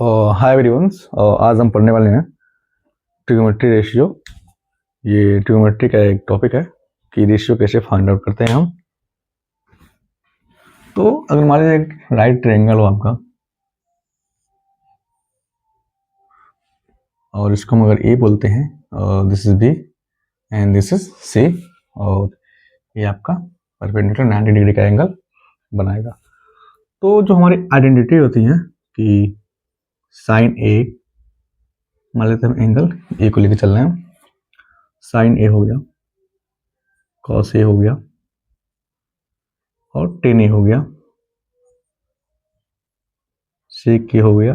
हाय everyone's. आज हम पढ़ने वाले हैं ट्रिग्नोमेट्री रेशियो। ये ट्रिग्नोमेट्री का एक टॉपिक है कि रेशियो कैसे फाइंड आउट करते हैं हम। तो अगर मान लीजिए एक राइट ट्रायंगल हो आपका और इसको हम अगर ए बोलते हैं, this is B and this is C, और ये आपका परपेंडिकुलर 90 डिग्री का एंगल बनाएगा। तो जो हमारी आइडेंटिटी होती है कि साइन ए, मान लेते हैं हम एंगल ए को लेकर चल रहे हैं, साइन ए हो गया, कॉस ए हो गया और टेन ए हो गया, सेक के हो गया,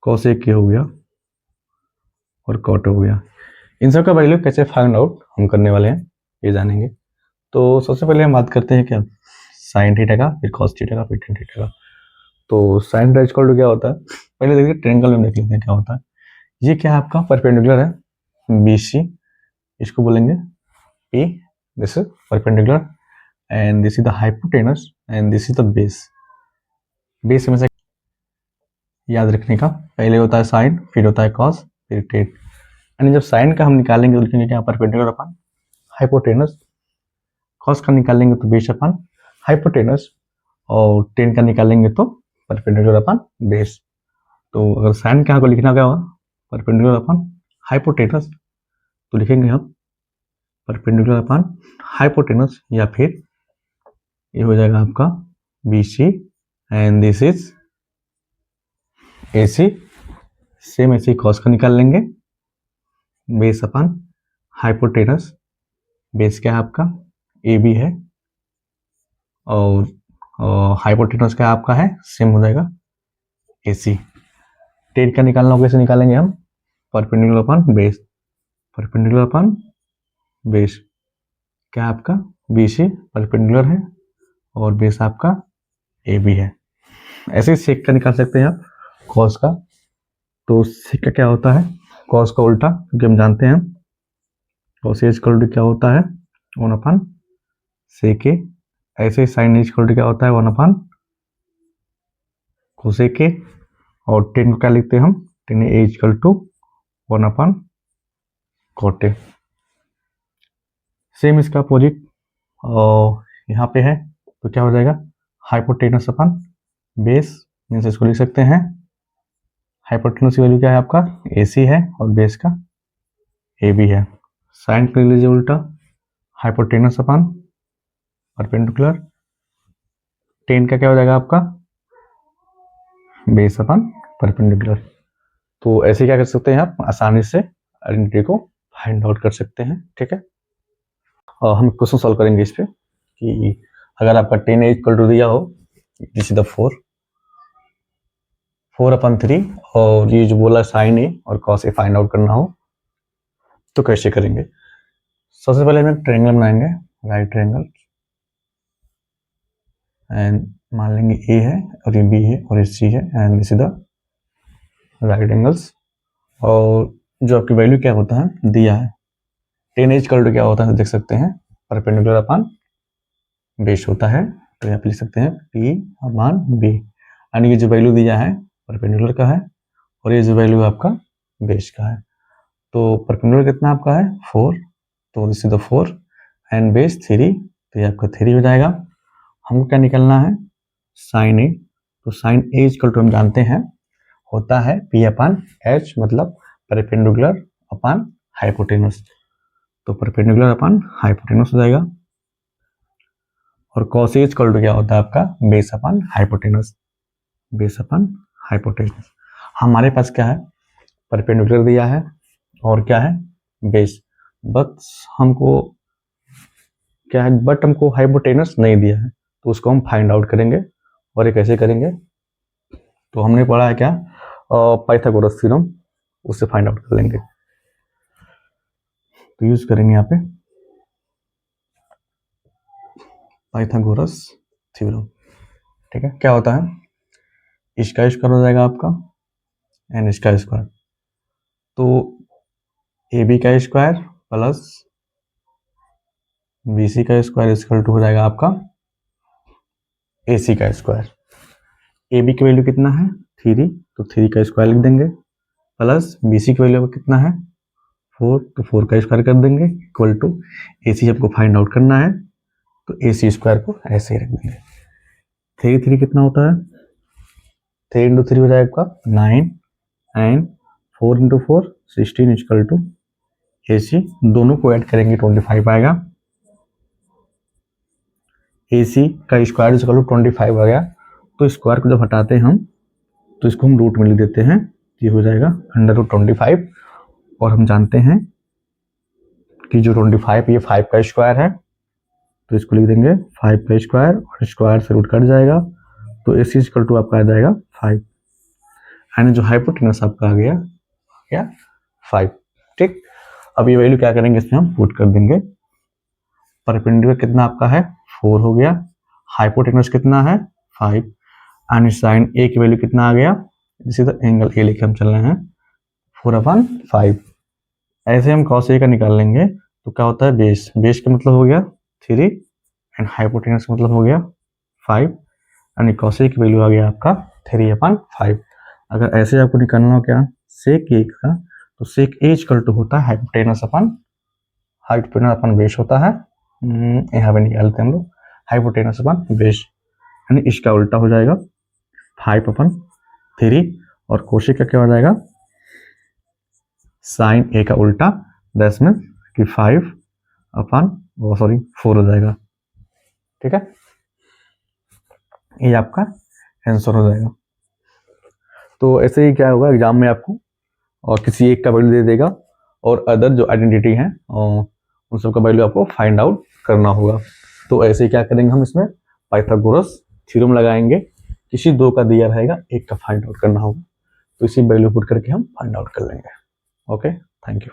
कॉसेक के हो गया और कॉट हो गया। इन सब का वैल्यू कैसे फाइंड आउट हम करने वाले हैं ये जानेंगे। तो सबसे पहले हम बात करते हैं क्या साइन थीटा का, फिर कॉस थीटा का, फिर टेन थीटा का। तो साइन थीटा इक्वल टू क्या होता है, पहले देखिए ट्रायंगल में देख लेते हैं क्या होता है। ये क्या है आपका परपेंडिकुलर है बी सी, इसको बोलेंगे P, this is perpendicular and this is the hypotenuse and this is the base. Base में से याद रखने का, पहले होता है साइन, फिर होता है कॉस, फिर टेन। यानी जब साइन का हम निकालेंगे तो लिखेंगे क्या परपेंडिकुलर अपन हाइपोटेनस, कॉस का निकालेंगे तो बेस अपन हाइपोटेनस, और टेन का निकालेंगे तो परपेंडिकुलर अपन बेस। तो अगर साइन का को लिखना क्या होगा परपेंडिकुलर अपन हाइपोटेनस, तो लिखेंगे हम परपेंडिकुलर अपन हाइपोटेनस, या फिर ये हो जाएगा आपका B C and this is A C. Same ऐसे कॉस का निकाल लेंगे, बेस अपन हाइपोटेनस, बेस क्या है आपका ए बी है, और हाइपोटेनस क्या आपका है सेम हो जाएगा ए सी। टेन का निकालना हो कैसे निकालेंगे हम perpendicular upon base, perpendicular upon base क्या आपका बी सी परपेंडिकुलर है और बेस आपका ए बी है। ऐसे ही सेक का निकाल सकते हैं आप कॉस का। तो सेक का क्या होता है कॉस का उल्टा, क्योंकि हम जानते हैं कॉस ए इक्वल टू क्या होता है 1 अपन सेक ए। ऐसे ही साइन इक्वल टू क्या होता है 1 अपन कोसेक ए, और टेन को क्या लिखते हैं हम tan A equal to 1 upon cot A. Same इसका अपोजिट और यहाँ पे है तो क्या हो जाएगा हाइपोटेनस अपन बेस, मीन्स इसको लिख सकते हैं हाइपोटेनस की वैल्यू क्या है आपका ए सी है और बेस का ए बी है। साइन कर लीजिए उल्टा, हाइपोटेनस अपन परपेंडिकुलर, टेन का क्या हो जाएगा आपका बेस अपन परपेंडिकुलर। तो ऐसे क्या कर सकते हैं आप आसानी से आइडेंटिटी को फाइंड आउट कर सकते हैं, ठीक है। और हम क्वेश्चन सॉल्व करेंगे इस पे कि अगर आपका टेन ए इक्वल टू दिया हो, दिस इज द 4 अपन 3, और ये जो बोला साइन ए और कॉस ए फाइंड आउट करना हो तो कैसे करेंगे। सबसे पहले हम ट्रायंगल बनाएंगे, राइट ट्रायंगल, एंड मान लेंगे ए है और ये बी है और ये सी है and this is the right angles. और जो आपकी वैल्यू क्या होता है दिया है टेन एज इक्वल टू क्या होता है तो देख सकते हैं परपेंडिकुलर अपन बेस होता है, तो यहाँ पे लिख सकते हैं पी अपान बी। यानी ये जो वैल्यू दिया है परपेंडिकुलर का है और ये जो वैल्यू आपका बेस का है। तो परपेंडिकुलर कितना आपका है 4, तो this is the 4 and base 3, तो ये आपका 3 हो जाएगा। हमको क्या निकलना है साइन ए, तो साइन ए इक्वल टू हम जानते हैं होता है पी अपान एच, मतलब परपेंडिकुलर अपान हाइपोटेनस, तो परपेंडिकुलर अपान हाइपोटेनस हो जाएगा। और कॉस ए इक्वल टू क्या होता है आपका base upon hypotenuse, base upon hypotenuse. हमारे पास क्या है परपेंडिकुलर दिया है और क्या है बेस, बस हमको क्या है बट हमको हाइपोटेनस नहीं दिया है, तो उसको हम फाइंड आउट करेंगे। और ये कैसे करेंगे तो हमने पढ़ा है क्या पाइथागोरस थ्योरम, उससे फाइंड आउट कर लेंगे। तो यूज करेंगे यहाँ पे पाइथागोरस थ्योरम, ठीक है। क्या होता है इसका स्क्वायर हो जाएगा आपका एन इसका स्क्वायर, तो ए बी का स्क्वायर प्लस बी सी का स्क्वायर इक्वल टू हो जाएगा आपका ए सी का स्क्वायर। ए बी की वैल्यू कितना है 3, तो 3 का स्क्वायर लिख देंगे, प्लस बी सी की वैल्यू कितना है 4, तो 4 का स्क्वायर कर देंगे, इक्वल टू ए सी हमको फाइंड आउट करना है, तो ए सी स्क्वायर को ऐसे ही रख देंगे। 3 कितना होता है, 3 इंटू 3 हो जाएगा 9 एंड 4 इंटू 4 16 इक्वल टू ए सी, दोनों को ऐड करेंगे 25 आएगा। ए सी का स्क्वायर इक्वल टू 25 आ गया, तो स्क्वायर को जब हटाते हैं हम तो इसको हम रूट में लिख देते हैं, ये हो जाएगा √25, और हम जानते हैं कि जो 25 ये 5 का स्क्वायर है, तो इसको लिख देंगे 5 का स्क्वायर, और स्क्वायर से रूट कट जाएगा, तो ए सी इक्वल टू आपका आ जाएगा 5, एंड जो हाइपोटेनस आपका आ गया 5। ठीक, अब ये वैल्यू क्या करेंगे, इसमें हम पुट कर देंगे। परपेंडिकुलर कितना आपका है 4 हो गया, हाइपोटेनस कितना है 5, एंड साइन ए की वैल्यू कितना आ गया, इसी तरह एंगल ए लेके हम चल रहे हैं 4/5। ऐसे हम cos ए का निकाल लेंगे, तो क्या होता है बेस, बेस का मतलब हो गया 3 एंड हाइपोटेनस का मतलब हो गया 5, एंड cos ए की वैल्यू आ गया आपका 3/5। अगर ऐसे आपको निकालना हो क्या sec ए का, तो sec ए इक्वल टू होता है हाइपोटेनस अपन बेस होता है, यहाँ पे निकालते हैं हम लोग हाइपोटेनस अपन बेस, यानी इसका उल्टा हो जाएगा 5/3, और कोशिक का क्या हो जाएगा साइन ए का उल्टा, दैट्स मीन कि 4 हो जाएगा। ठीक है, ये आपका आंसर हो जाएगा। तो ऐसे ही क्या होगा एग्जाम में आपको और किसी एक का वैल्यू दे देगा, और अदर जो आइडेंटिटी है उन सब का वैल्यू आपको फाइंड आउट करना होगा। तो ऐसे ही क्या करेंगे हम इसमें पाइथागोरस थ्योरम लगाएंगे, किसी दो का दिया रहेगा, एक का फाइंड आउट करना होगा, तो इसी वैल्यू पुट करके हम फाइंड आउट कर लेंगे। Okay, thank you.